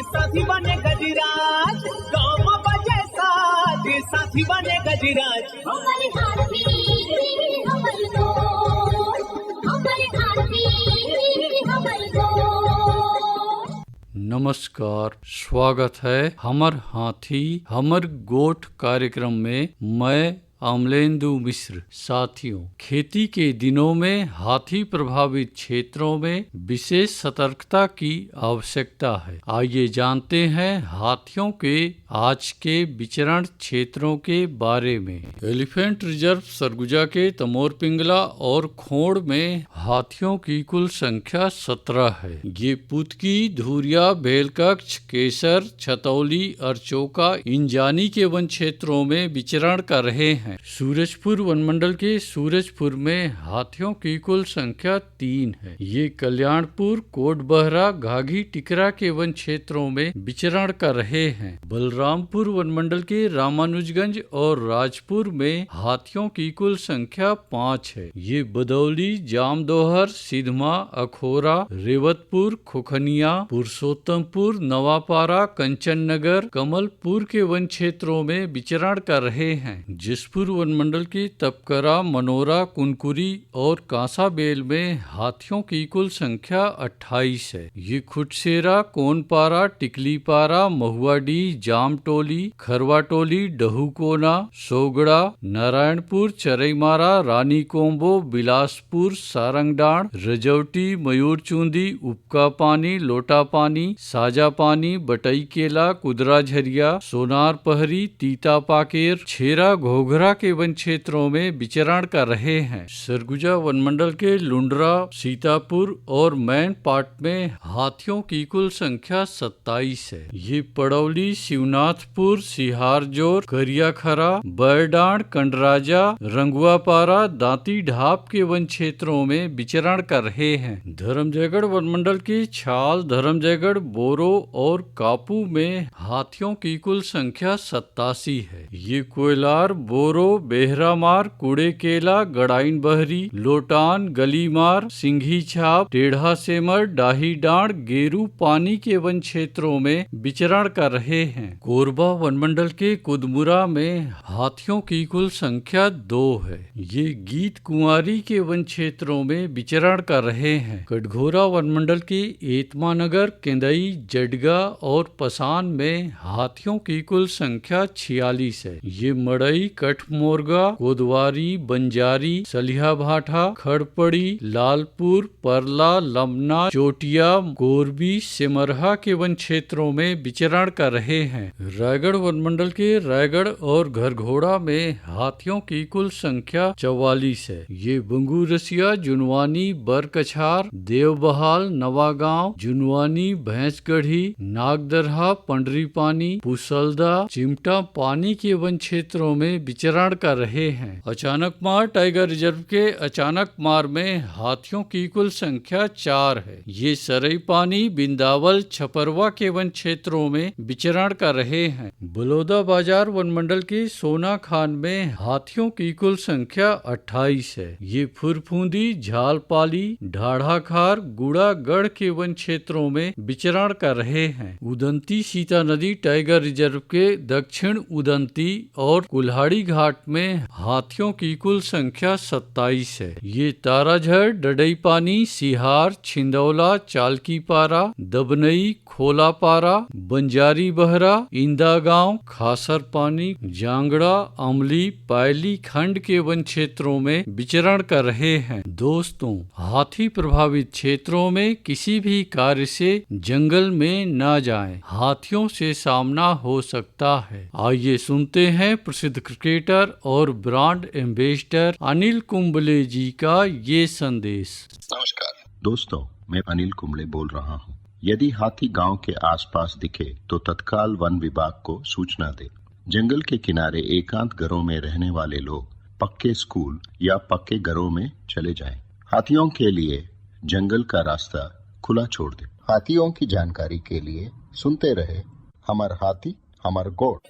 साथी बने गजराज, गाँव में बजे साज साथी बने गजराज। हमारे हाथी हमारे दोस्त, हमारे हाथी हमारे दोस्त। नमस्कार, स्वागत है हमर हाथी हमर गोठ कार्यक्रम में। मैं अमलेंदु मिश्र। साथियों, खेती के दिनों में हाथी प्रभावित क्षेत्रों में विशेष सतर्कता की आवश्यकता है। आइए जानते हैं हाथियों के आज के विचरण क्षेत्रों के बारे में। एलिफेंट रिजर्व सरगुजा के तमोर पिंगला और खोड़ में हाथियों की कुल संख्या 17 है। ये पुतकी, धुरिया, बेलकक्ष, केसर, छतौली, अरचोका, इंजानी के वन क्षेत्रों में विचरण कर रहे हैं। सूरजपुर वनमंडल के सूरजपुर में हाथियों की कुल संख्या 3 है। ये कल्याणपुर, कोटबहरा, घाघी, टिकरा के वन क्षेत्रों में विचरण कर रहे हैं। बलरामपुर वनमंडल के रामानुजगंज और राजपुर में हाथियों की कुल संख्या 5 है। ये बदौली, जामदोहर, सिधमा, अखोरा, रेवतपुर, खोखनिया, पुरुषोत्तमपुर, नवापारा, कंचननगर, कमलपुर के वन क्षेत्रों में विचरण कर रहे हैं। जिसपुर वनमंडल की तपकरा, मनोरा, कुनकुरी और कांसाबेल में हाथियों की कुल संख्या 28 है। ये खुटसेरा, कोनपारा, टिकलीपारा, महुआडीह, जामटोली, खरवाटोली, डहूकोना, सोगड़ा, नारायणपुर, चरईमारा, रानीकोंबो, बिलासपुर, सारंगडाण, रजौटी, मयूरचूंदी, उपका पानी, लोटा पानी, साजा पानी, बटई केला, कुदरा झरिया, सोनार पहरी, तीता पाकेर, छेरा, घोघरा के वन क्षेत्रों में विचरण कर रहे हैं। सरगुजा वनमंडल के लुंडरा, सीतापुर और मैन पाट में हाथियों की कुल संख्या 27 है। ये पड़ौली, शिवनाथपुर, सिहारजोर, करियाखरा, बैरडांड, कंडराजा, रंगुआपारा, दांती ढाप के वन क्षेत्रों में विचरण कर रहे हैं। धर्मजयगढ़ वनमंडल की छाल, धर्मजयगढ़, बोरो और कापू में हाथियों की कुल संख्या 87 है। ये कोयलार, बोरो, बेहरामार, कुड़ेकेला, गड़ाइन बहरी, लोटान, गलीमार, सिंघी छाप, टेढ़ा सेमर, डाही डांड, गेरू पानी के वन क्षेत्रों में विचरण कर रहे हैं। कोरबा वनमंडल के कुदमुरा में हाथियों की कुल संख्या 2 है। ये गीत कुंवारी के वन क्षेत्रों में विचरण कर रहे हैं। कटघोरा वनमंडल के एतमानगर, केंदई, जडगा और पसान में हाथियों की कुल संख्या 46 है। ये मड़ई, कठमोरगा, कोदवारी, बंजारी, सलिहा भाठा, खड़पड़ी, लालपुर, परला, लमना, चोटिया, गोरबी, सिमरहा के वन क्षेत्रों में विचरण कर रहे हैं। रायगढ़ वनमंडल के रायगढ़ और घरघोड़ा में हाथियों की कुल संख्या 44 है। ये बंगूरसिया, जुनवानी, बरकछार, देवबहाल, नवागांव, जुनवानी, भैंसगढ़ी, नागदरहा, पंडरीपानी, पुसलदा, चिमटा पानी के वन क्षेत्रों में विचरण कर रहे हैं। अचानकमार टाइगर रिजर्व के अचानकमार में हाथियों की कुल संख्या 4 है। ये सरई पानी, बिंदावल, छपरवा के वन क्षेत्रों में विचरण कर रहे हैं। बलौदा बाजार वनमंडल के सोना खान में हाथियों की कुल संख्या 28 है। ये फुरफूंदी, झालपाली, ढाढ़ाखार, गुड़ागढ़ के वन क्षेत्रों में विचरण कर रहे हैं। उदंती सीता नदी टाइगर रिजर्व के दक्षिण उदंती और कुल्हाड़ी घाट में हाथियों की कुल संख्या 27 है। ये ताराझर, डडईपानी, सिहार, छिंदौला, चालकीपारा, दबनई, खोलापारा, बंजारी बहरा, इंदागांव, खासर पानी, जांगड़ा, अमली, पायली खंड के वन क्षेत्रों में विचरण कर रहे हैं। दोस्तों, हाथी प्रभावित क्षेत्रों में किसी भी कार्य से जंगल में न जाएं। हाथियों से सामना हो सकता है। आइए सुनते हैं प्रसिद्ध क्रिकेटर और ब्रांड एम्बेसडर अनिल कुंबले जी का ये संदेश। नमस्कार दोस्तों, मैं अनिल कुंबले बोल रहा हूँ। यदि हाथी गांव के आसपास दिखे तो तत्काल वन विभाग को सूचना दे। जंगल के किनारे एकांत घरों में रहने वाले लोग पक्के स्कूल या पक्के घरों में चले जाएं। हाथियों के लिए जंगल का रास्ता खुला छोड़ दे। हाथियों की जानकारी के लिए सुनते रहे हमार हाथी हमार गोठ।